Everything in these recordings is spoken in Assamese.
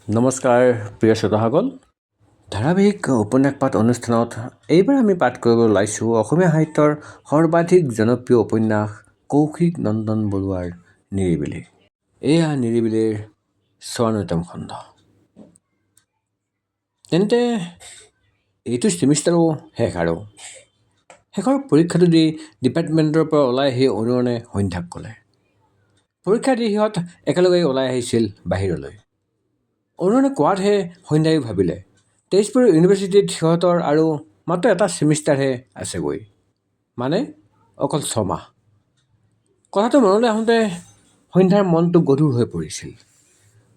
নমস্কাৰ প্ৰিয় শ্ৰোতাসকল, ধাৰাবাহিক উপন্যাস পাঠ অনুষ্ঠানত এইবাৰ আমি পাঠ কৰিব ওলাইছোঁ অসমীয়া সাহিত্যৰ সৰ্বাধিক জনপ্ৰিয় উপন্যাস কৌশিক নন্দন বৰুৱাৰ নিৰিবিলি। এয়া নিৰিবিলিৰ ৫৪তম খণ্ড। তেন্তে এইটো ছেমিষ্টাৰো শেষ আৰু শেষৰ পৰীক্ষাটো দি ডিপাৰ্টমেণ্টৰ পৰা ওলাই আহি অৰুণে সন্ধ্যাক ক'লে। পৰীক্ষা দি সিহঁত একেলগে ওলাই আহিছিল বাহিৰলৈ। অৰুণে কোৱাতহে সন্ধ্যায়ো ভাবিলে তেজপুৰ ইউনিভাৰ্চিটিত সিহঁতৰ আৰু মাত্ৰ এটা ছেমিষ্টাৰহে আছেগৈ, মানে অকল ৬ মাহ। কথাটো মনলৈ আহোঁতে সন্ধ্যাৰ মনটো গধুৰ হৈ পৰিছিল।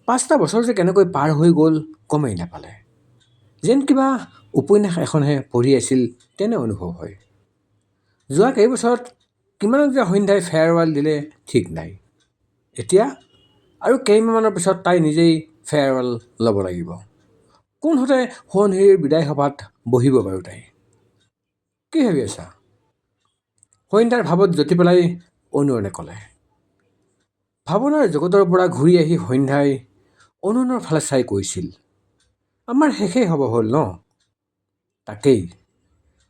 ৫টা বছৰ যে কেনেকৈ পাৰ হৈ গ'ল গমেই নাপালে। যেন কিবা উপন্যাস এখনহে পঢ়ি আছিল তেনে অনুভৱ হয়। যোৱা কেইবছৰত কিমানক যে সন্ধ্যাই ফেয়াৰৱেল দিলে ঠিক নাই। এতিয়া আৰু কেইমাহমানৰ পিছত তাই নিজেই ফেয়াৰৱেল ল'ব লাগিব। কোনহতে সোৱণশিৰিৰ বিদায় সভাত বহিব বাৰু তাই? কি ভাবি আছা? সন্ধ্যাৰ ভাৱত জতি পেলাই অনুৰণে ক'লে। ভাৱনাৰ জগতৰ পৰা ঘূৰি আহি সন্ধ্যাই অনুৰণৰ ফালে চাই কৈছিল, আমাৰ শেষেই হ'ব হ'ল ন? তাকেই,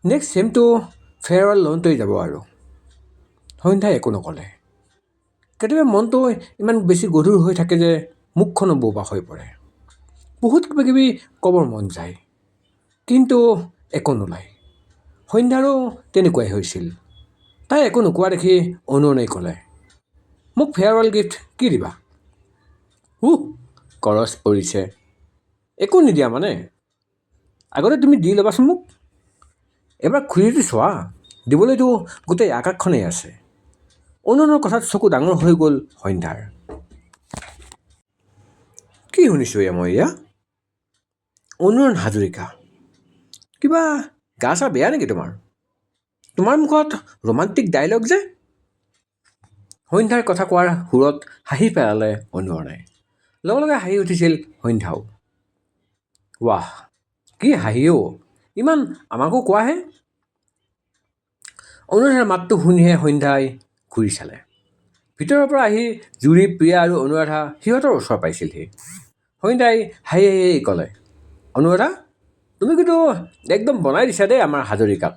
নেক্সট ছেমটো ফেয়াৰৱেল লওঁতেই যাব আৰু। সন্ধ্যাই একো নক'লে। কেতিয়াবা মনটো ইমান বেছি গধুৰ হৈ থাকে যে মুখখনো বোবা হৈ পৰে। বহুত কিবা কিবি ক'বৰ মন যায়, কিন্তু একো নোলায়। সন্ধ্যাৰো তেনেকুৱাই হৈছিল। তাই একো নোকোৱা দেখি অনুৰণেই ক'লে, মোক ফেয়াৰৱেল গিফ্ট কি দিবা? কৰজ পৰিছে। একো নিদিয়া মানে? আগতে তুমি দি ল'বাচোন মোক। এবাৰ খুলিটো চোৱা, দিবলৈতো গোটেই আকাশখনেই আছে। অনুৰণৰ কথাত চকু ডাঙৰ হৈ গ'ল সন্ধ্যাৰ। কি শুনিছোঁ মই এয়া? অনুৰণ হাজৰিকা, কিবা গা চা বেয়া নেকি তোমাৰ? তোমাৰ মুখত ৰোমান্টিক ডাইলগ যে? সন্ধ্যাৰ কথা কোৱাৰ সুৰত হাঁহি পেলালে অনুৰণে। লগে লগে হাঁহি উঠিছিল সন্ধ্যাও। ৱাহ, কি হাঁহি অ', ইমান আমাকো কোৱাহে। অনুৰাধাৰ মাতটো শুনিহে সন্ধ্যাই ঘূৰি চালে। ভিতৰৰ পৰা আহি জুৰি, প্ৰিয়া আৰু অনুৰাধা সিহঁতৰ ওচৰ পাইছিলহি। সন্ধ্যাই হাঁহি হাঁহি ক'লে, অনুৰাধা, তুমি কিন্তু একদম বনাই দিছা দেই আমাৰ হাজৰিকাক।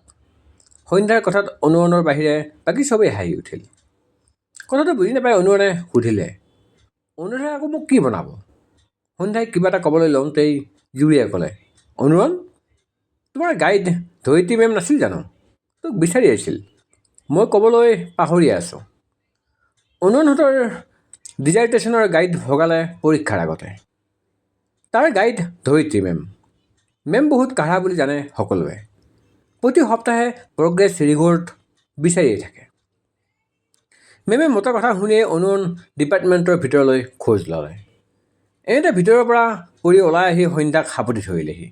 সন্ধ্যাৰ কথাত অনুৰণৰ বাহিৰে বাকী চবেই হাঁহি উঠিল। কথাটো বুজি নাপাই অনুৰণে সুধিলে, অনুৰাধাই আকৌ মোক কি বনাব? সন্ধ্যাই কিবা এটা ক'বলৈ লওঁতেই জুৰিয়ে ক'লে, অনুৰণ, তোমাৰ গাইড ধৰিত্ৰী মেম নাছিল জানো? তোক বিচাৰি আছিল। মই ক'বলৈ পাহৰিয়ে আছোঁ। অনুৰণহঁতৰ ডিজাৰ্টেশ্যনৰ গাইড ভগালে পৰীক্ষাৰ আগতে। তাৰ গাইড ধৰিত্ৰী মেম। মেম বহুত কাঢ়া বুলি জানে সকলোৱে। প্ৰতি সপ্তাহে প্ৰগ্ৰেছ ৰিপৰ্ট বিচাৰিয়ে থাকে। মেমে মতা কথা শুনিয়ে অনুৰণ ডিপাৰ্টমেণ্টৰ ভিতৰলৈ খোজ ল'লে। এনেতে ভিতৰৰ পৰা পৰি ওলাই আহি সন্ধ্যাক সাবটি ধৰিলেহি।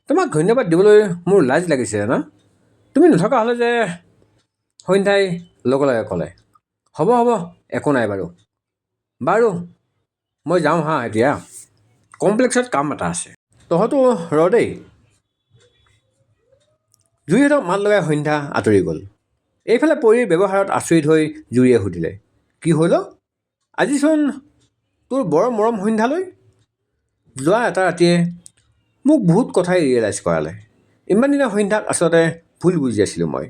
তোমাক ধন্যবাদ দিবলৈ মোৰ লাজ লাগিছে জানা? তুমি নথকা হ'লে যে। সন্ধ্যাই লগে লগে ক'লে, হ'ব একো নাই বাৰু। বাৰু মই যাওঁ হা এতিয়া, কমপ্লেক্সত কাম এটা আছে। তহঁতো ৰ দেই। জুৰিহঁতক মাত লগাই সন্ধ্যা আঁতৰি গ'ল। এইফালে পৰীৰ ব্যৱহাৰত আচৰিত হৈ জুৰিয়ে সুধিলে, কি হ'ল? আজিচোন তোৰ বৰ মৰম সন্ধ্যালৈ। যোৱা এটা ৰাতিয়ে মোক বহুত কথাই ৰিয়েলাইজ কৰালে। ইমান দিনা সন্ধ্যাক আচলতে ভুল বুজি আছিলোঁ মই।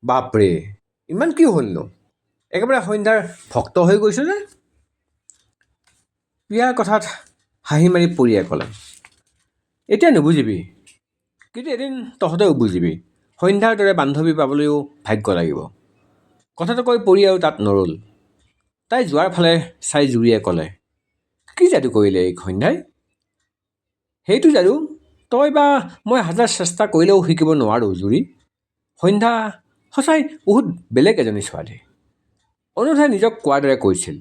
বাপৰে, ইমান কি হ'লনো? একেবাৰে সন্ধ্যাৰ ভক্ত হৈ গৈছোঁ যে? প্ৰিয়াৰ কথাত হাঁহি মাৰি পৰীয়ে ক'লে, এতিয়া নুবুজিবি, কিন্তু এদিন তহঁতেও বুজিবি। সন্ধ্যাৰ দৰে বান্ধৱী পাবলৈও ভাগ্য লাগিব। কথাটো কৈ পৰী আৰু তাত নৰল। তাই যোৱাৰ ফালে চাই জুৰিয়ে ক'লে, কি যাদু কৰিলে এই সন্ধ্যাই? সেইটো যাদু তই বা মই হাজাৰ চেষ্টা কৰিলেও শিকিব নোৱাৰোঁ জুৰি। সন্ধ্যা সঁচাই বহুত বেলেগ এজনী ছোৱালী। অনুৰাধাই নিজক কোৱাৰ দৰে কৈছিল।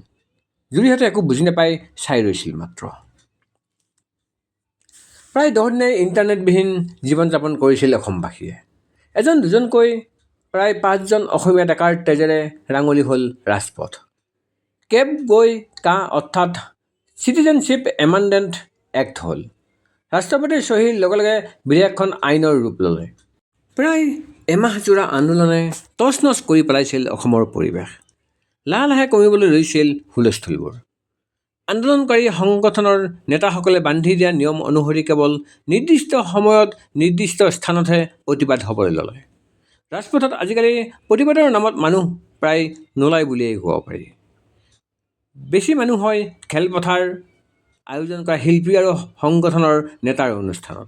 জুৰিহঁতে একো বুজি নাপাই চাই ৰৈছিল মাত্ৰ। প্ৰায় 10 দিনে ইণ্টাৰনেটবিহীন জীৱন যাপন কৰিছিল অসমবাসীয়ে। এজন দুজনকৈ প্ৰায় 5জন অসমীয়া ডেকাৰ তেজেৰে ৰাঙলী হ'ল ৰাজপথ। কেব গৈ কা অৰ্থাৎ চিটিজেনশ্বিপ এমেণ্ডমেণ্ট এক্ট হ'ল। ৰাষ্ট্ৰপতিৰ চহীৰ লগে লগে বিধেয়কখন আইনৰ ৰূপ ল'লে। প্ৰায় এমাহজোৰা আন্দোলনে তচনচ কৰি পেলাইছিল অসমৰ পৰিৱেশ। লাহে লাহে কমিবলৈ লৈছিল হুলস্থুলবোৰ। আন্দোলনকাৰী সংগঠনৰ নেতাসকলে বান্ধি দিয়া নিয়ম অনুসৰি কেৱল নিৰ্দিষ্ট সময়ত নিৰ্দিষ্ট স্থানতহে প্ৰতিবাদ হ'বলৈ ল'লে। ৰাজপথত আজিকালি প্ৰতিবাদৰ নামত মানুহ প্ৰায় নোলায় বুলিয়েই ক'ব পাৰি। বেছি মানুহ হয় খেলপথাৰ আয়োজন কৰা শিল্পী আৰু সংগঠনৰ নেতাৰ অনুষ্ঠানত।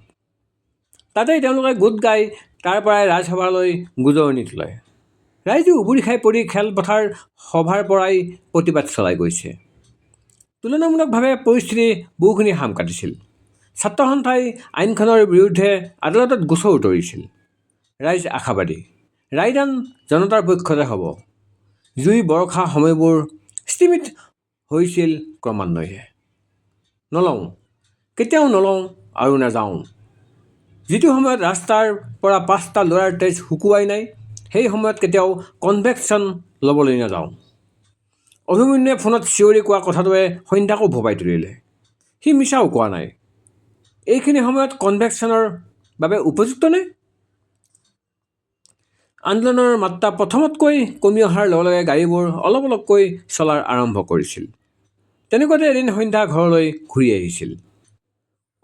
তাতেই তেওঁলোকে গোট গাই তাৰ পৰাই ৰাজসভালৈ গুজৰণি তোলে। ৰাইজে উবুৰি খাই পৰি খেলপথাৰ সভাৰ পৰাই প্ৰতিবাদ চলাই গৈছে। তুলনামূলকভাৱে পৰিস্থিতি বহুখিনি হাম কাটিছিল। ছাত্ৰ সন্থাই আইনখনৰ বিৰুদ্ধে আদালতত গোচৰ তৰিছিল। ৰাইজ আশাবাদী, ৰায়দান জনতাৰ পক্ষতে হ'ব। জুই বৰষা সময়বোৰ স্থিমিত হৈছিল ক্ৰমান্বয়ে। নলওঁ, কেতিয়াও নলওঁ আৰু নাযাওঁ। যিটো সময়ত ৰাস্তাৰ পৰা 5টা ল'ৰাৰ তেজ শুকুৱাই নাই, সেই সময়ত কেতিয়াও কনভেকশ্যন ল'বলৈ নাযাওঁ। অভিমন্যুৱে ফোনত চিঞৰি কোৱা কথাটোৱে সন্ধ্যাকো ভবাই তুলিলে। সি মিছাও কোৱা নাই। এইখিনি সময়ত কনভেকশ্যনৰ বাবে উপযুক্ত নে? আন্দোলনৰ মাত্ৰা প্ৰথমতকৈ কমি অহাৰ লগে লগে গাড়ীবোৰ অলপ অলপকৈ চলাৰ আৰম্ভ কৰিছিল। তেনেকুৱাতে এদিন সন্ধ্যা ঘৰলৈ ঘূৰি আহিছিল।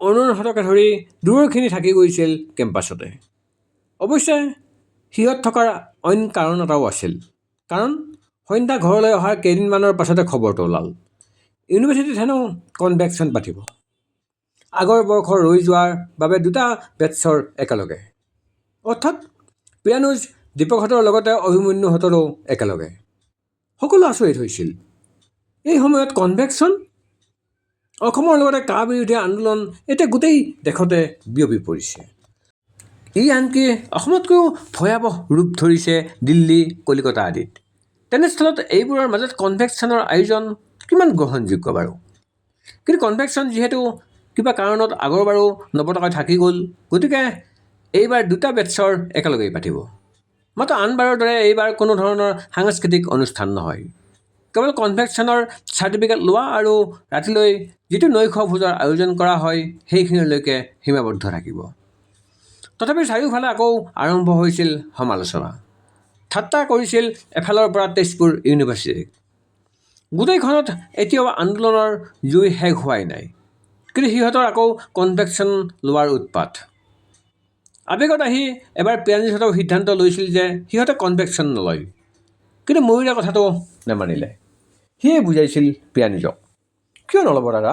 অৰুণহঁতকে ধৰি দূৰৰখিনি থাকি গৈছিল কেম্পাছতে। অৱশ্যে সিহঁত থকাৰ অইন কাৰণ এটাও আছিল। কাৰণ সন্ধ্যা ঘৰলৈ অহাৰ কেইদিনমানৰ পাছতে খবৰটো ওলাল, ইউনিভাৰ্চিটিত হেনো কনভেকশ্যন পাতিব। আগৰ বৰ্ষৰ ৰৈ যোৱাৰ বাবে 2টা বেটছৰ একেলগে। অৰ্থাৎ প্ৰিয়ানুজ দীপকহঁতৰ লগতে অভিমন্যুহঁতৰো একেলগে। সকলো আচৰিত হৈছিল। এই সময়ত কনভেকশ্যন? অসমৰ লগতে কা বিৰোধী আন্দোলন এতিয়া গোটেই দেশতে বিয়পি পৰিছে। ই আনকি অসমতকৈও ভয়াৱহ ৰূপ ধৰিছে দিল্লী, কলিকতা আদিত। তেনেস্থলত এইবোৰৰ মাজত কনভেকশ্যনৰ আয়োজন কিমান গ্ৰহণযোগ্য বাৰু? কিন্তু কনভেকশ্যন যিহেতু কিবা কাৰণত আগৰবাৰো নপতাকৈ থাকি গ'ল, গতিকে এইবাৰ 2টা বেটছৰ একেলগেই পাতিব। মাত্ৰ আনবাৰৰ দৰে এইবাৰ কোনো ধৰণৰ সাংস্কৃতিক অনুষ্ঠান নহয়। কেৱল কনভেকশ্যনৰ চাৰ্টিফিকেট লোৱা আৰু ৰাতিলৈ যিটো নৈশ ভোজৰ আয়োজন কৰা হয় সেইখিনিলৈকে সীমাবদ্ধ থাকিব। তথাপি চাৰিওফালে আকৌ আৰম্ভ হৈছিল সমালোচনা। ঠাট্টা কৰিছিল এফালৰ পৰা তেজপুৰ ইউনিভাৰ্চিটিক। গোটেইখনত এতিয়াও আন্দোলনৰ জুই শেষ হোৱাই নাই। কিন্তু সিহঁতৰ আকৌ কনভেকশ্যন লোৱাৰ উৎপাত। আৱেগত আহি এবাৰ প্ৰিয়ানুজহঁতেও সিদ্ধান্ত লৈছিল যে সিহঁতে কনভেকশ্যন নলয়। কিন্তু ময়ূৰে কথাটো নেমানিলে। সিয়ে বুজাইছিল প্ৰিয়ানুজক, কিয় নল'ব দাদা?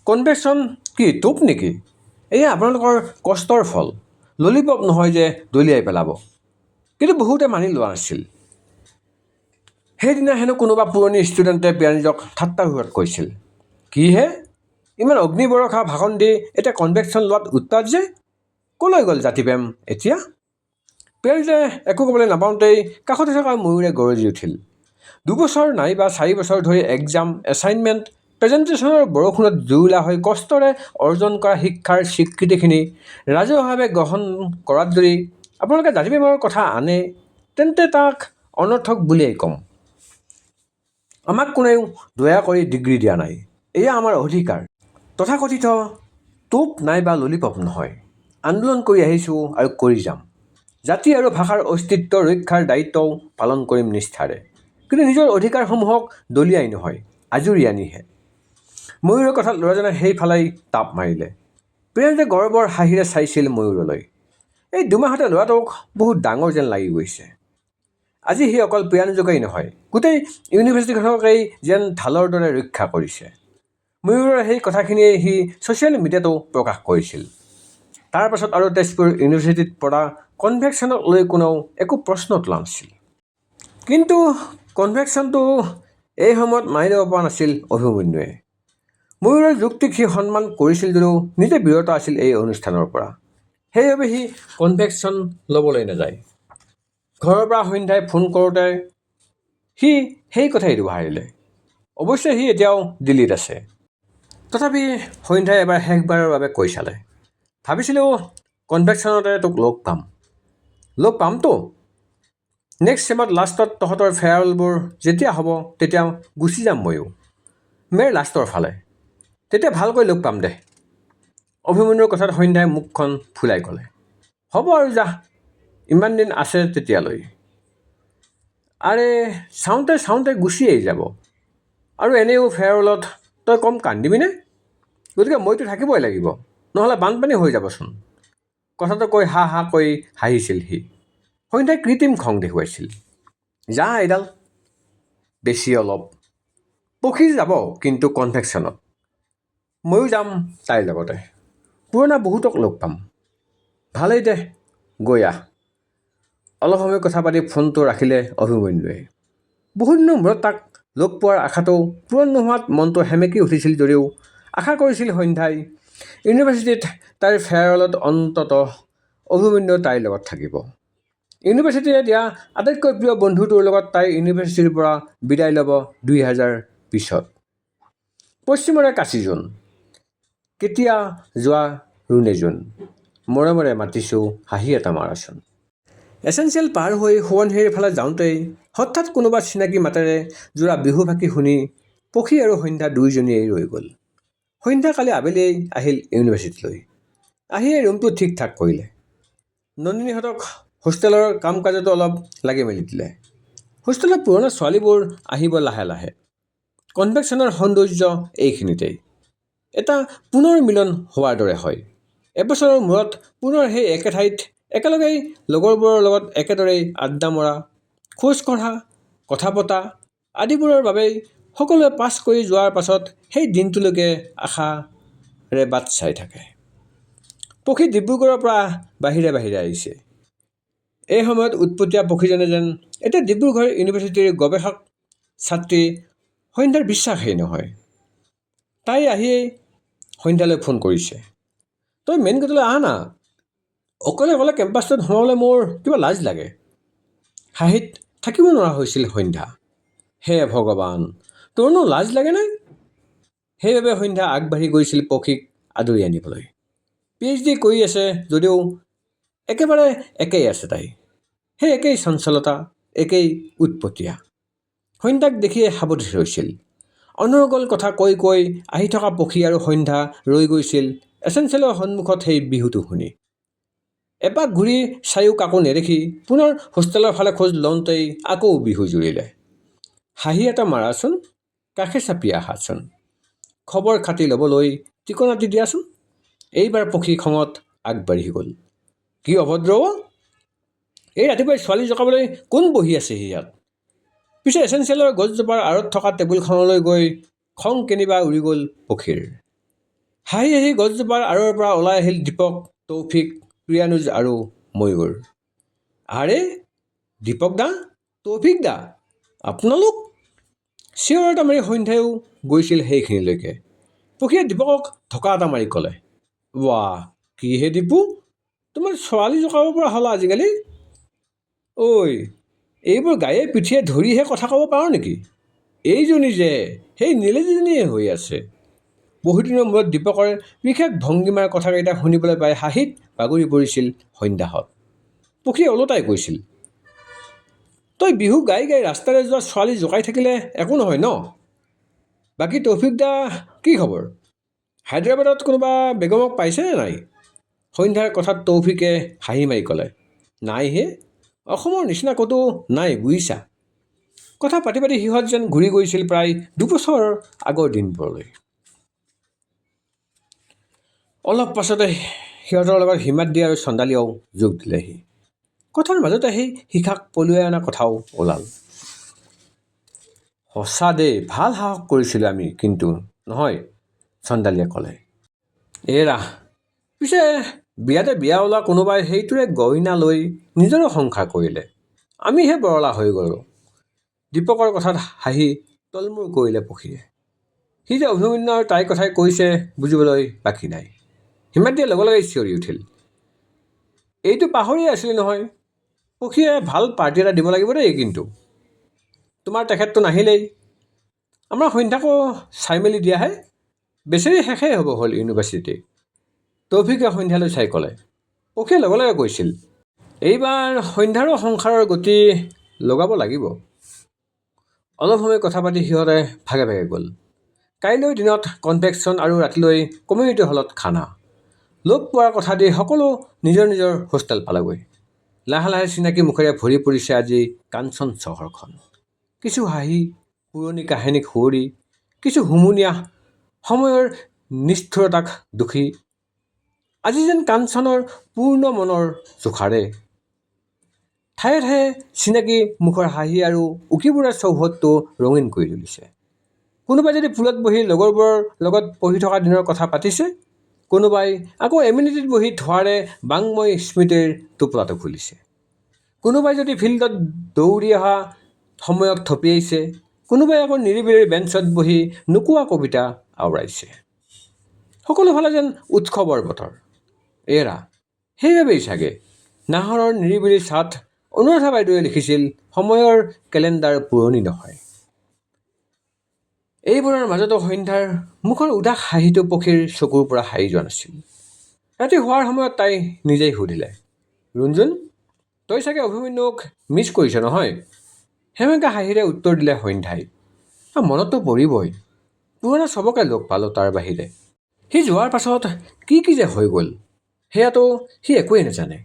কনভেকশ্যন কি টোপ নেকি? এয়া আপোনালোকৰ কষ্টৰ ফল, ললিপপ নহয় যে দলিয়াই পেলাব। কিন্তু বহুতে মানি লোৱা নাছিল। সেইদিনা হেনো কোনোবা পুৰণি ষ্টুডেণ্টে প্ৰিয়ানুজক ঠাট্টাৰ সুৰত কৈছিল, কি হে? ইমান অগ্নিবৰষা ভাষণ দি এতিয়া কনভেকশ্যন লোৱাত উৎপাত যে? ক'লৈ গ'ল জাতিপ্ৰেম এতিয়া? প্ৰিয়ানুজে একো ক'বলৈ নাপাওঁতেই কাষতে থকা ময়ূৰে গৰজি উঠিল। 2 বছৰ নাইবা 4 বছৰ ধৰি এক্সাম, এছাইনমেণ্ট, প্ৰেজেণ্টেশ্যনৰ বৰষুণত জুৰুলা হৈ কষ্টৰে অৰ্জন কৰা শিক্ষাৰ স্বীকৃতিখিনি ৰাজহুৱাভাৱে গ্ৰহণ কৰাত যদি আপোনালোকে জাতিপ্ৰেমৰ কথা আনে, তেন্তে তাক অনৰ্থক বুলিয়েই ক'ম। আমাক কোনেও দয়া কৰি ডিগ্ৰী দিয়া নাই। এয়া আমাৰ অধিকাৰ। তথাকথিত টোপ নাইবা ললিপপ নহয়। আন্দোলন কৰি আহিছোঁ আৰু কৰি যাম। জাতি আৰু ভাষাৰ অস্তিত্ব ৰক্ষাৰ দায়িত্বও পালন কৰিম নিষ্ঠাৰে। কিন্তু নিজৰ অধিকাৰসমূহক দলিয়াই নহয়, আজুৰি আনিহে। ময়ূৰৰ কথাত ল'ৰাজনে সেইফালেই তাপ মাৰিলে। প্ৰিয়ানুজে গৰ্বৰ হাঁহিৰে চাইছিল ময়ূৰলৈ। এই 2 মাহতে ল'ৰাটোক বহুত ডাঙৰ যেন লাগি গৈছে। আজি সি অকল প্ৰিয়ানুজকেই নহয়, গোটেই ইউনিভাৰ্চিটিখনকেই যেন ঢালৰ দৰে ৰক্ষা কৰিছে। ময়ূৰৰ সেই কথাখিনিয়েই সি ছ'চিয়েল মিডিয়াতো প্ৰকাশ কৰিছিল। তাৰ পাছত আৰু তেজপুৰ ইউনিভাৰ্চিটিত পতা কনভেকশ্যনক লৈ কোনেও একো প্ৰশ্ন তোলা নাছিল। কিন্তু কনভেকশ্যনটো এই সময়ত মানি ল'ব পৰা নাছিল অভিমন্যুৱে। ময়ূৰৰ যুক্তিক সি সন্মান কৰিছিল যদিও নিজে বিৰত আছিল এই অনুষ্ঠানৰ পৰা। সেইবাবে সি কনভেকশ্যন ল'বলৈ নাযায়। ঘৰৰ পৰা সন্ধ্যাই ফোন কৰোঁতে সি সেই কথাই দোহাৰিলে। অৱশ্যে সি এতিয়াও দিল্লীত আছে। তথাপি সন্ধ্যাই এবাৰ শেষবাৰৰ বাবে কৈ চালে, ভাবিছিলোঁ কনভেকশ্যনতে তোক লগ পাম। লগ পামতো? নেক্সট ছেমত লাষ্টত তহঁতৰ ফেয়াৰৱেলবোৰ যেতিয়া হ'ব তেতিয়া গুচি যাম ময়ো, মে'ৰ লাষ্টৰ ফালে। তেতিয়া ভালকৈ লগ পাম দে। অভিমন্যুৰ কথাত সন্ধ্যাই মুখখন ফুলাই ক'লে, হ'ব আৰু যা, ইমান দিন আছে তেতিয়ালৈ। আৰে চাওঁতে চাওঁতে গুচিয়েই যাব। আৰু এনেও ফেয়াৰৱেলত তই কম কান্দিবিনে? গতিকে মইতো থাকিবই লাগিব, নহ'লে বানপানী হৈ যাবচোন। কথাটো কৈ হা হা কৈ হাঁহিছিল সি। সন্ধ্যাই কৃত্ৰিম খং দেখুৱাইছিল। যা এডাল বেছি অলপ। পখী যাব কিন্তু কনভেকশ্যনত। ময়ো যাম তাইৰ লগতে। পুৰণা বহুতক লগ পাম। ভালেই দে, গৈ আহ। অলপ সময় কথা পাতি ফোনটো ৰাখিলে অভিমন্যুৱে। বহুদিনৰ মূৰত তাক লগ পোৱাৰ আশাটো পূৰণ নোহোৱাত মনটো সেমেকি উঠিছিল যদিও আশা কৰিছিল সন্ধ্যাই ইউনিভাৰ্চিটিত তাইৰ ফেয়াৰৱেলত অন্ততঃ অভিমন্যু তাইৰ লগত থাকিব। ইউনিভাৰ্চিটিয়ে দিয়া আটাইতকৈ প্ৰিয় বন্ধুটোৰ লগত তাই ইউনিভাৰ্চিটিৰ পৰা বিদায় ল'ব 2020ত। পশ্চিমৰে কাচি জোন, কেতিয়া যোৱা ৰুণে জোন, মৰমেৰে মাতিছোঁ হাঁহি এটা মাৰাচোন। এছেঞ্চিয়েল পাৰ হৈ সোৱণশিৰিৰ ফালে যাওঁতেই হঠাৎ কোনোবা চিনাকি মাতেৰে যোৰা বিহুফাকি শুনি পখী আৰু সন্ধ্যা দুয়োজনীয়েই ৰৈ গ'ল। সন্ধ্যা কালি আবেলিয়েই আহিল ইউনিভাৰ্চিটিলৈ। আহিয়েই ৰুমটো ঠিক ঠাক কৰিলে। নন্দিনীহঁতক হোষ্টেলৰ কাম কাজতো অলপ লাগি মেলি দিলে। হোষ্টেলৰ পুৰণা ছোৱালীবোৰ আহিব লাহে লাহে। কনভেকশ্যনৰ সৌন্দৰ্য এইখিনিতেই। এটা পুনৰ মিলন হোৱাৰ দৰে হয়। এবছৰৰ মূৰত পুনৰ সেই একে ঠাইত একেলগেই লগৰবোৰৰ লগত একেদৰেই আড্ডা মৰা, খোজ কঢ়া, কথা পতা আদিবোৰৰ বাবেই সকলোৱে পাছ কৰি যোৱাৰ পাছত সেই দিনটোলৈকে আশাৰে বাট চাই থাকে। পখী ডিব্ৰুগড়ৰ পৰা বাহিৰে বাহিৰে আহিছে। এই সময়ত উৎপতীয়া পখীজনে যেন এতিয়া ডিব্ৰুগড় ইউনিভাৰ্চিটিৰ গৱেষক ছাত্ৰী। সন্ধ্যাৰ বিশ্বাসেই নহয়। তাই আহিয়েই সন্ধ্যালৈ ফোন কৰিছে। তই মেইন গেটলৈ আহা না, অকলে অকলে কেম্পাছটোত সোমাবলৈ মোৰ কিবা লাজ লাগে। হাঁহিত থাকিব নোৱাৰা হৈছিল সন্ধ্যা। হে ভগৱান, তোৰনো লাজ লাগে নাই? সেইবাবে সন্ধ্যা আগবাঢ়ি গৈছিল পখীক আদৰি আনিবলৈ। PhD কৰি আছে যদিও একেবাৰে একেই আছে তাই। সেই একেই চঞ্চলতা, একেই উৎপতীয়া। সন্ধ্যাক দেখিয়ে সাৱধি ৰৈছিল। অনৰ্গল কথা কৈ কৈ আহি থকা পখী আৰু সন্ধ্যা ৰৈ গৈছিল এছেঞ্চিয়েলৰ সন্মুখত সেই বিহুটো শুনি। এপাক ঘূৰি চায়ো কাকো নেদেখি পুনৰ হোষ্টেলৰ ফালে খোজ লওঁতেই আকৌ বিহু জুৰিলে। হাঁহি এটা মাৰাচোন, কাষে চাপি আহাচোন, খবৰ খাতি ল'বলৈ ঠিকনাটি দিয়াচোন। এইবাৰ পখী খঙত আগবাঢ়ি গ'ল। কি অভদ্ৰ অ'? এই ৰাতিপুৱাই ছোৱালী জকাবলৈ কোন বহি আছেহি ইয়াত? পিছে এছেঞ্চিয়েলৰ গছজোপাৰ আঁৰত থকা টেবুলখনলৈ গৈ খং কেনিবা উৰি গ'ল পখীৰ। হাঁহি হাঁহি গছজোপাৰ আঁৰৰ পৰা ওলাই আহিল দীপক, তৌফিক, প্ৰিয়ানুজ আৰু ময়ূৰ। আৰে দীপক দা, তৌফিক দা, আপোনালোক? চিঞৰ এটা মাৰি সন্ধ্যায়ো গৈছিল সেইখিনিলৈকে। পখীয়ে দীপকক ঢকা এটা মাৰি ক'লে, ৱাহ কিহে দীপু, তোমাৰ ছোৱালী জকাব পৰা হ'লা আজিকালি? ঐ, এইবোৰ গায়ে পিঠিয়ে ধৰিহে কথা ক'ব পাৰ নেকি? এইজনী যে সেই নীলেজনীয়ে হৈ আছে। বহুদিনৰ মূৰত দীপকৰ বিশেষ ভংগীমাৰ কথাকেইটা শুনিবলৈ পাই হাঁহিত বাগৰি পৰিছিল সন্ধ্যাহঁত। পখীয়ে ওলোটাই কৈছিল, তই বিহু গাই গাই ৰাস্তাৰে যোৱা ছোৱালী জোকাই থাকিলে একো নহয় ন? বাকী তৌফিক দা কি খবৰ? হায়দৰাবাদত কোনোবা বেগমক পাইছেনে নাই? সন্ধ্যাৰ কথাত তৌফিকে হাঁহি মাৰি ক'লে, নাই হে, অসমৰ নিচিনা ক'তো নাই বুজিছা। কথা পাতি পাতি সিহঁত যেন ঘূৰি গৈছিল প্ৰায় 2 বছৰ আগৰ দিনবোৰলৈ। অলপ পাছতে সিহঁতৰ লগত হিমাদ্ৰী আৰু চন্দালিয়াও যোগ দিলেহি। কথাৰ মাজতে সেই শিখাক পলুৱাই অনা কথাও ওলাল। সঁচা দেই, ভাল সাহস কৰিছিলোঁ আমি কিন্তু নহয়, চন্দালিয়ে ক'লে। এৰা, পিছে বিয়াতে বিয়া ওলোৱা কোনোবাই সেইটোৰে গইনা লৈ নিজৰো সংসাৰ কৰিলে, আমিহে বৰলা হৈ গ'লোঁ। দীপকৰ কথাত হাঁহি তলমূৰ কৰিলে পখীয়ে। সি যে অভিমন্যু আৰু তাইৰ কথাই কৈছে বুজিবলৈ বাকী নাই। হিমাদ্ৰীয়ে লগে লগে চিঞৰি উঠিল, এইটো পাহৰিয়ে আছিলি নহয়, পখীয়ে ভাল পাৰ্টি এটা দিব লাগিব দেই কিন্তু। তোমাৰ তেখেতটো নাহিলেই, আমাৰ সন্ধ্যাকো চাই মেলি দিয়াহে, বেচেৰি শেষেই হ'ব হ'ল ইউনিভাৰ্চিটি। তৌফিকে সন্ধ্যালৈ চাই ক'লে। পখীয়ে লগে লগে কৈছিল, এইবাৰ সন্ধ্যাৰো সংসাৰৰ গতি লগাব লাগিব। অলপ সময় কথা পাতি সিহঁতে ভাগে ভাগে গ'ল। কাইলৈৰ দিনত কনভেকশ্যন আৰু ৰাতিলৈ কমিউনিটি হলত খানা। লগ পোৱাৰ কথা দি সকলো নিজৰ নিজৰ হোষ্টেল পালেগৈ। লাহে লাহে চিনাকি মুখেৰে ভৰি পৰিছে আজি কাঞ্চন চহৰখন। কিছু হাঁহি, পুৰণি কাহিনীক সুঁৱৰি, কিছু হুমুনিয়াহ সময়ৰ নিষ্ঠুৰতাক দুখী। আজি যেন কাঞ্চনৰ পূৰ্ণ মনৰ জোখাৰে ঠায়ে ঠায়ে চিনাকি মুখৰ হাঁহি আৰু উকিবোৰে চৌহদটো ৰঙীন কৰি তুলিছে। কোনোবাই যদি ফুলত বহি লগৰবোৰৰ লগত পঢ়ি থকা দিনৰ কথা পাতিছে, কোনোবাই আকৌ এমিনিটিত বহি ধোঁৱাৰে বাংময় স্মৃতিৰ টোপোলাটো খুলিছে। কোনোবাই যদি ফিল্ডত দৌৰি অহা সময়ক থপিয়াইছে, কোনোবাই আকৌ নিৰিবিলিৰ বেঞ্চত বহি নোকোৱা কবিতা আওৰাইছে। সকলোফালে যেন উৎসৱৰ বতৰ। এৰা সেইবাবেই চাগে নাহৰৰ নিৰিবিলি ছাট অনুৰাধা বাইদেৱে লিখিছিল, সময়ৰ কেলেণ্ডাৰ পুৰণি নহয়। এইবোৰৰ মাজতো সন্ধ্যাৰ মুখৰ উদাস হাঁহিটো পক্ষীৰ চকুৰ পৰা সাৰি যোৱা নাছিল। ৰাতি শোৱাৰ সময়ত তাই নিজেই সুধিলে, ৰুণজুন, তই চাগে অভিমন্যুক মিছ কৰিছ নহয়? সেমেকা হাঁহিৰে উত্তৰ দিলে সন্ধ্যাই, মনততো পৰিবই, পুৰণা চবকে লগ পালোঁ তাৰ বাহিৰে। সি যোৱাৰ পাছত কি কি যে হৈ গ'ল সেয়াতো সি একোৱেই নাজানে।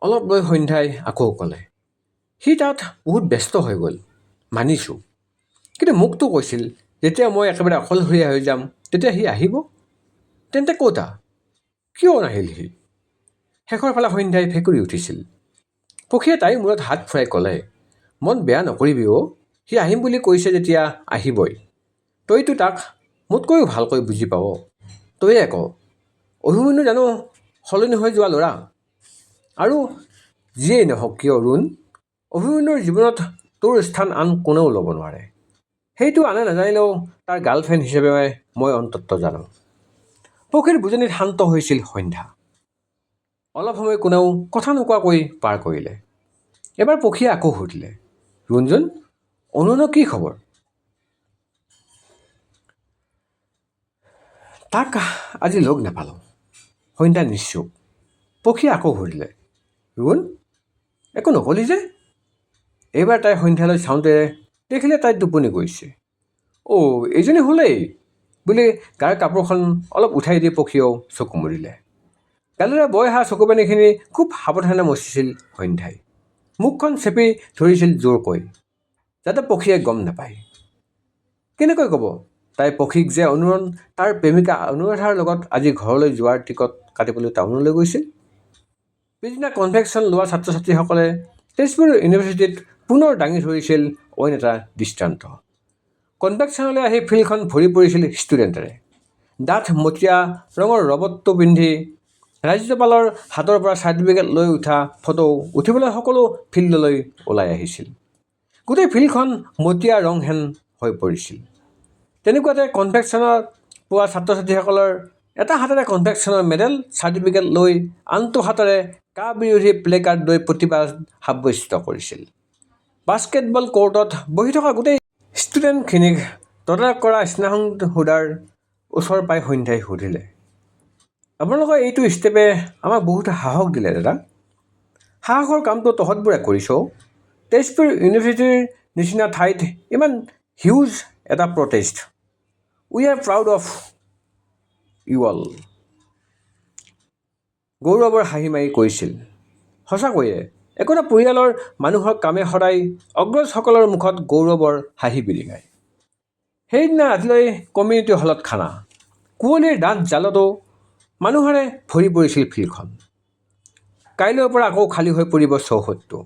অলপ লৈ সন্ধ্যাই আকৌ ক'লে, সি তাত বহুত ব্যস্ত হৈ গ'ল, মানিছোঁ, কিন্তু মোকতো কৈছিল যেতিয়া মই একেবাৰে অকলশৰীয়া হৈ যাম তেতিয়া সি আহিব। তেন্তে ক'তা, কিয় নাহিল সি? শেষৰ ফালে সন্ধ্যাই ফেকুৰি উঠিছিল। পক্ষীয়ে তাইৰ মূৰত হাত ফুৰাই ক'লে, মন বেয়া নকৰিবি অ', সি আহিম বুলি কৈছে যেতিয়া আহিবই। তইতো তাক মোতকৈও ভালকৈ বুজি পাৱ, তইয়ে ক, অভিমন্যু জানো সলনি হৈ যোৱা ল'ৰা? আৰু যিয়েই নহওক কিয় ৰুণ, অভিমন্যুৰ জীৱনত তোৰ স্থান আন কোনেও ল'ব নোৱাৰে। সেইটো আনে নাজানিলেও তাৰ গাৰ্লফ্ৰেণ্ড হিচাপে মই অন্তত জানো। পক্ষীৰ বুজনিত শান্ত হৈছিল সন্ধ্যা। অলপ সময় কোনেও কথা নোকোৱাকৈ পাৰ কৰিলে। এবাৰ পক্ষীয়ে আকৌ সুধিলে, ৰুণজুন, অনুনৰ কি খবৰ? তাক আজি লগ নাপালোঁ। সন্ধ্যা নিশ্চুপ। পক্ষীয়ে আকৌ সুধিলে, ৰুণ, একো নকলি যে? এইবাৰ তাই সন্ধ্যালৈ চাওঁতে দেখিলে তাই টোপনি গৈছে। অ' এইজনী হ'লেই বুলি গাৰ কাপোৰখন অলপ উঠাই দি পক্ষীয়েও চকু মুৰিলে। গালেৰে বৈ অহা চকুপানীখিনি খুব সাৱধানে মচিছিল সন্ধ্যাই। মুখখন চেপি ধৰিছিল জোৰকৈ, যাতে পক্ষীয়ে গম নাপায়। কেনেকৈ ক'ব তাই পক্ষীক যে অনুৰণ তাৰ প্ৰেমিকা অনুৰাধাৰ লগত আজি ঘৰলৈ যোৱাৰ টিকট কাটিবলৈ টাউনলৈ গৈছিল? পিছদিনা কনভেকশ্যন লোৱা ছাত্ৰ ছাত্ৰীসকলে তেজপুৰ ইউনিভাৰ্চিটিত পুনৰ দাঙি ধৰিছিল অইন এটা দৃষ্টান্ত। কনভেকশ্যনলৈ আহি ফিল্ডখন ভৰি পৰিছিল ষ্টুডেণ্টেৰে। ডাঠ মটীয়া ৰঙৰ ৰবটটো পিন্ধি ৰাজ্যপালৰ হাতৰ পৰা চাৰ্টিফিকেট লৈ উঠা ফটো উঠিবলৈ সকলো ফিল্ডলৈ ওলাই আহিছিল। গোটেই ফিল্ডখন মটীয়া ৰং হেন হৈ পৰিছিল। তেনেকুৱাতে কনভেকশ্যনত পোৱা ছাত্ৰ ছাত্ৰীসকলৰ এটা হাতেৰে কনভেকশ্যনৰ মেডেল চাৰ্টিফিকেট লৈ আনটো হাতেৰে কা বিৰোধী প্লে কাৰ্ড লৈ প্ৰতিবাদ সাব্যস্ত কৰিছিল। বাস্কেটবল কোৰ্টত বহি থকা গোটেই ষ্টুডেণ্টখিনিক তদাৰক কৰা স্নেহসুধাৰ ওচৰ পাই সন্ধ্যাই সুধিলে, আপোনালোকৰ এইটো ষ্টেপে আমাক বহুত সাহস দিলে দাদা। সাহসৰ কামটো তহঁতবোৰে কৰিছ। তেজপুৰ ইউনিভাৰ্চিটিৰ নিচিনা ঠাইত ইমান হিউজ এটা protest. We are proud of you all. গৌৰৱৰ হাঁহি মাৰি কৈছিল, সঁচাকৈয়ে একোটা পৰিয়ালৰ মানুহৰ কামে সদায় অগ্ৰজসকলৰ মুখত গৌৰৱৰ হাঁহি বিৰিঙায়। সেইদিনা ৰাতিলৈ কমিউনিটি হলত খানা। কুঁৱলীৰ ডাঠ জালতো মানুহৰে ভৰি পৰিছিল ফিল্ডখন। কাইলৈৰ পৰা আকৌ খালী হৈ পৰিব চৌহদটো।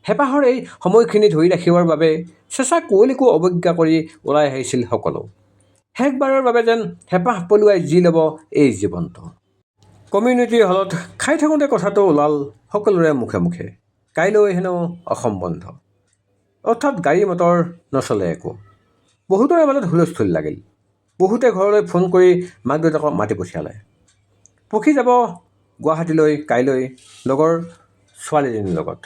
হেঁপাহৰ এই সময়খিনি ধৰি ৰাখিবৰ বাবে চেঁচা কুঁৱলীকো অৱজ্ঞা কৰি ওলাই আহিছিল সকলো। শেষবাৰৰ বাবে যেন হেঁপাহ পলুৱাই জি ল'ব এই জীৱনটো। কমিউনিটি হলত খাই থাকোঁতে কথাটো ওলাল সকলোৰে মুখে মুখে, কাইলৈ হেনো অসম বন্ধ, অৰ্থাৎ গাড়ী মটৰ নচলে একো। বহুতৰে মাজত হুলস্থুল লাগিল। বহুতে ঘৰলৈ ফোন কৰি মাক দেউতাকক মাতি পঠিয়ালে। পক্ষী যাব গুৱাহাটীলৈ কাইলৈ লগৰ ছোৱালীজনীৰ লগত।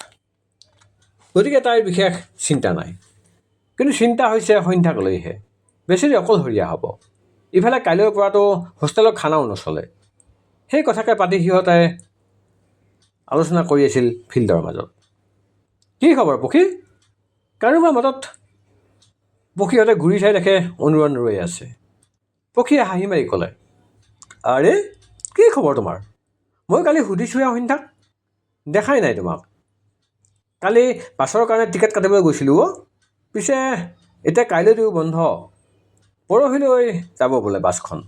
গতিকে তাইৰ বিশেষ চিন্তা নাই। কিন্তু চিন্তা হৈছে সন্ধ্যাক লৈহে। বেছেৰী অকলশৰীয়া হ'ব। ইফালে কাইলৈৰ পৰাতো হোষ্টেলৰ খানাও নচলে। সেই কথাকে পাতি সিহঁতে আলোচনা কৰি আছিল ফিল্ডৰ মাজত। কি খবৰ পক্ষী? কাৰোবাৰ মাজত পক্ষীহঁতে ঘূৰি চাই দেখে অনুৰণ ৰৈ আছে। পক্ষীয়ে হাঁহি মাৰি ক'লে, আৰে কি খবৰ তোমাৰ? মই কালি সুধিছোঁহে সন্ধ্যাক, দেখাই নাই তোমাক। কালি বাছৰ কাৰণে টিকেট কাটিবলৈ গৈছিলোঁ অ'। পিছে এতিয়া কাইলৈতো বন্ধ। পৰহিলৈ যাব বোলে বাছখন।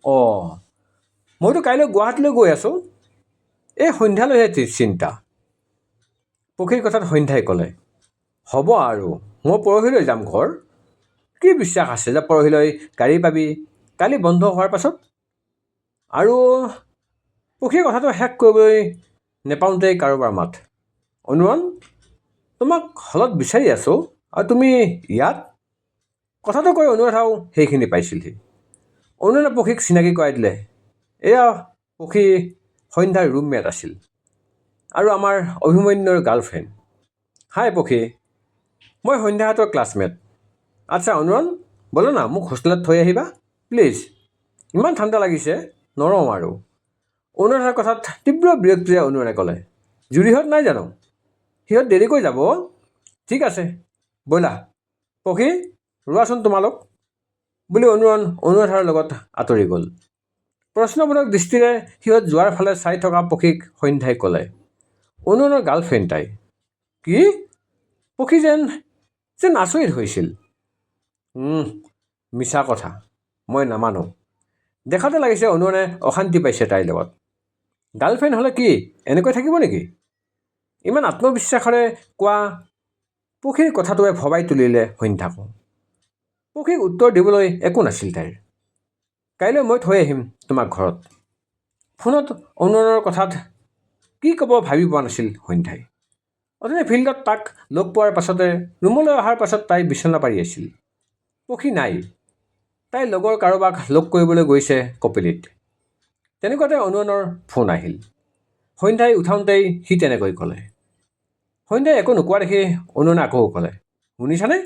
অঁ, মইতো কাইলৈ গুৱাহাটীলৈ গৈ আছোঁ। এই সন্ধ্যালৈহে চিন্তা। পক্ষীৰ কথাত সন্ধ্যাই ক'লে, হ'ব আৰু মই পৰহিলৈ যাম ঘৰ। কি বিশ্বাস আছে যে পৰহিলৈ গাড়ী পাবি কালি বন্ধ হোৱাৰ পাছত? আৰু পক্ষীৰ কথাটো শেষ কৰিবলৈ নেপাওঁতেই কাৰোবাৰ মাত, অনুৰণ, তোমাক হলত বিচাৰি আছোঁ আৰু তুমি ইয়াত? কথাটো কৈ অনুৰাধাও সেইখিনি পাইছিলহি। অনুৰাধা পক্ষীক চিনাকি কৰাই দিলে, এয়া পক্ষী সন্ধ্যাৰ ৰুমমেট আছিল আৰু আমাৰ অভিমন্যুৰ গাৰ্লফ্ৰেণ্ড। হাই পক্ষী, মই সন্ধ্যাহঁতৰ ক্লাছমেট। আচ্ছা অনুৰণ, ব'লা না মোক হোষ্টেলত থৈ আহিবা প্লিজ। ইমান ঠাণ্ডা লাগিছে, নৰওঁ আৰু। অনুৰাধাৰ কথাত তীব্ৰ বিৰক্তিৰে অনুৰণে ক'লে, জুৰিহঁত নাই জানো? সিহঁত দেৰিকৈ যাব। ঠিক আছে ব'লা। পক্ষী, ৰোৱাচোন তোমালোক বুলি অনুৰাধাৰ লগত আঁতৰি গ'ল। প্ৰশ্নবোধক দৃষ্টিৰে সিহঁত যোৱাৰ ফালে চাই থকা পক্ষীক সন্ধ্যাই ক'লে, অনুৰণৰ গাৰ্লফ্ৰেণ্ড তাই। কি? পক্ষী যেন আচৰিত হৈছিল। মিছা কথা, মই নামানো। দেখাতে লাগিছে অনুৰণে অশান্তি পাইছে তাইৰ লগত। গাৰ্লফ্ৰেণ্ড হ'লে কি এনেকৈ থাকিব নেকি? ইমান আত্মবিশ্বাসেৰে কোৱা পক্ষীৰ কথাটোৱে ভবাই তুলিলে সন্ধ্যাকো। পক্ষীক উত্তৰ দিবলৈ একো নাছিল তাইৰ। কাইলৈ মই থৈ আহিম তোমাক ঘৰত। ফোনত অনুৰণৰ কথাত কি ক'ব ভাবি পোৱা নাছিল সন্ধ্যাই। অথনি ফিল্ডত তাক লগ পোৱাৰ পাছতে ৰুমলৈ অহাৰ পাছত তাই বিচনা পাৰি আছিল। পক্ষী নাই। তাইৰ লগৰ কাৰোবাক লগ কৰিবলৈ গৈছে কপিলিত। তেনেকুৱাতে অনুৰণৰ ফোন আহিল। সন্ধ্যাই উঠাওঁতেই সি তেনেকৈ ক'লে। সন্ধ্যাই একো নোকোৱা দেখি অনুৰণে আকৌ ক'লে, শুনিছানে?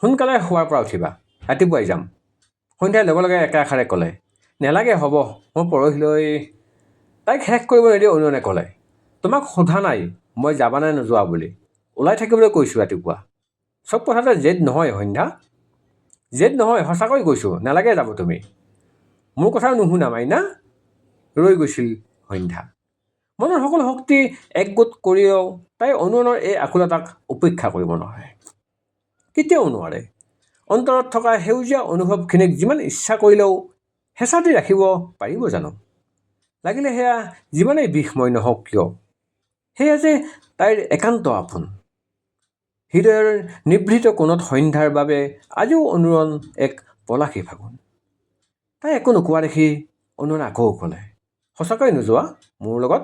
সোনকালে শোৱাৰ পৰা উঠিবা, ৰাতিপুৱাই যাম। সন্ধ্যাই লগে লগে একেষাৰে ক'লে, নেলাগে হ'ব, মই পৰহিলৈ। তাইক শেষ কৰিব নিদি অনুৰণে ক'লে, তোমাক সোধা নাই মই যাবানে নোযোৱা বুলি, ওলাই থাকিবলৈ কৈছোঁ ৰাতিপুৱা। চব কথাতে জেদ নহয় সন্ধ্যা। জেদ নহয়, সঁচাকৈ কৈছোঁ, নালাগে যাব তুমি। মোৰ কথাও নুশুনা মাইনা। ৰৈ গৈছিল সন্ধ্যা। মনৰ সকলো শক্তি একগোট কৰিও তাই অনুৰণৰ এই আকুলতাক উপেক্ষা কৰিব নোৱাৰে, কেতিয়াও নোৱাৰে। অন্তৰত থকা সেউজীয়া অনুভৱখিনিক যিমান ইচ্ছা কৰিলেও হেঁচা দি ৰাখিব পাৰিব জানো? লাগিলে সেয়া যিমানেই বিষময় নহওক কিয়, সেয়া যে তাইৰ একান্ত আপোন। হৃদয়ৰ নিভৃত কোণত সন্ধ্যাৰ বাবে আজিও অনুৰণ এক পলাশী ফাগুন। তাই একো নোকোৱা দেখি অনুৰণে আকৌ ক'লে, সঁচাকৈ নোযোৱা মোৰ লগত?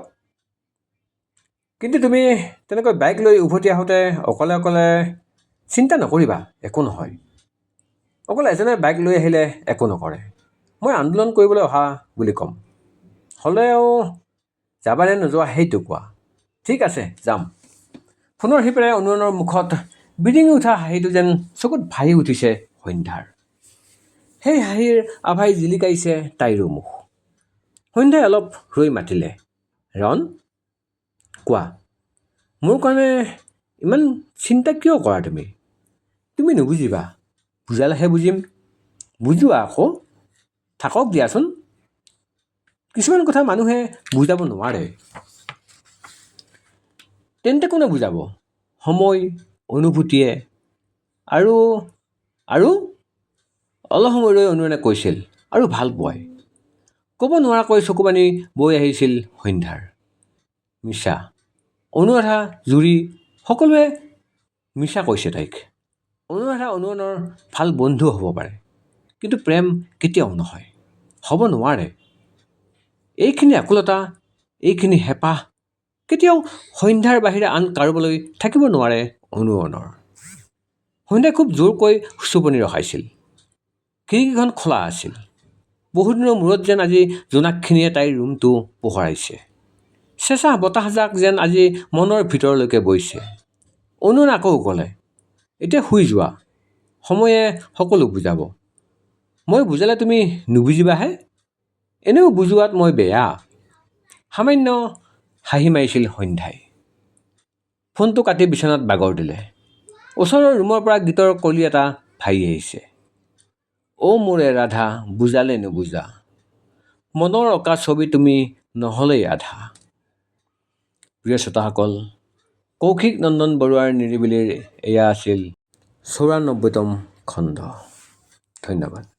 কিন্তু তুমি তেনেকৈ বাইক লৈ উভতি আহোঁতে অকলে অকলে? চিন্তা নকৰিবা, একো নহয়। অকলে এজনে বাইক লৈ আহিলে একো নকৰে। মই আন্দোলন কৰিবলৈ অহা বুলি ক'ম। হ'লেও যাবানে নোযোৱা সেইটো কোৱা। ঠিক আছে যাম। ফোনৰ সিপাৰে অনুৰণৰ মুখত বিৰিঙি উঠা হাঁহিটো যেন চকুত ভাহি উঠিছে সন্ধ্যাৰ। সেই হাঁহিৰ আভাই জিলিকাইছে তাইৰো মুখ। সন্ধ্যাই অলপ ৰৈ মাতিলে, ৰণ, কোৱা, মোৰ কাৰণে ইমান চিন্তা কিয় কৰা তুমি? তুমি নুবুজিবা, বুজালেহে বুজিম। বুজোৱা আকৌ, থাকক দিয়াচোন। কিছুমান কথা মানুহে বুজাব নোৱাৰে। তেন্তে কোনে বুজাব? সময়, অনুভূতিয়ে। আৰু আৰু অলপ সময় ৰৈ অনুৰণে কৈছিল, আৰু ভাল পোৱাই। ক'ব নোৱাৰাকৈ চকুপানী বৈ আহিছিল সন্ধ্যাৰ। মিছা। অনুৰাধা, জুৰি সকলোৱে মিছা কৈছে তাইক। অনুৰাধা অনুৰণৰ ভাল বন্ধু হ'ব পাৰে, কিন্তু প্ৰেম কেতিয়াও নহয়, হ'ব নোৱাৰে। এইখিনি আকুলতা, এইখিনি হেঁপাহ কেতিয়াও সন্ধ্যাৰ বাহিৰে আন কাৰোবালৈ থাকিব নোৱাৰে অনুৰণৰ। সন্ধ্যাই খুব জোৰকৈ চুপনি ৰখাইছিল। খিৰিকীখন খোলা আছিল। বহুদিনৰ মূৰত যেন আজি জোনাকখিনিয়ে তাইৰ ৰুমটো পোহৰাইছে। চেঁচা বতাহজাক যেন আজি মনৰ ভিতৰলৈকে বৈছে। অনুৰণে আকৌ ক'লে, এতিয়া শুই যোৱা, সময়ে সকলো বুজাব। মই বুজালে তুমি নুবুজিবাহে। এনেও বুজোৱাত মই বেয়া। সামান্য হাঁহি মাৰিছিল সন্ধ্যাই। ফোনটো কাটি বিচনাত বাগৰ দিলে। ওচৰৰ ৰুমৰ পৰা গীতৰ কলি এটা ভাহি আহিছে। অ' মোৰে ৰাধা, বুজালে নুবুজা, মনৰ অঁকা ছবি তুমি নহ'লেই আধা। প্ৰিয় শ্ৰোতাসকল, কৌশিক নন্দন বৰুৱাৰ নিৰিবিলিৰ এয়া আছিল ৯৪তম খণ্ড। ধন্যবাদ।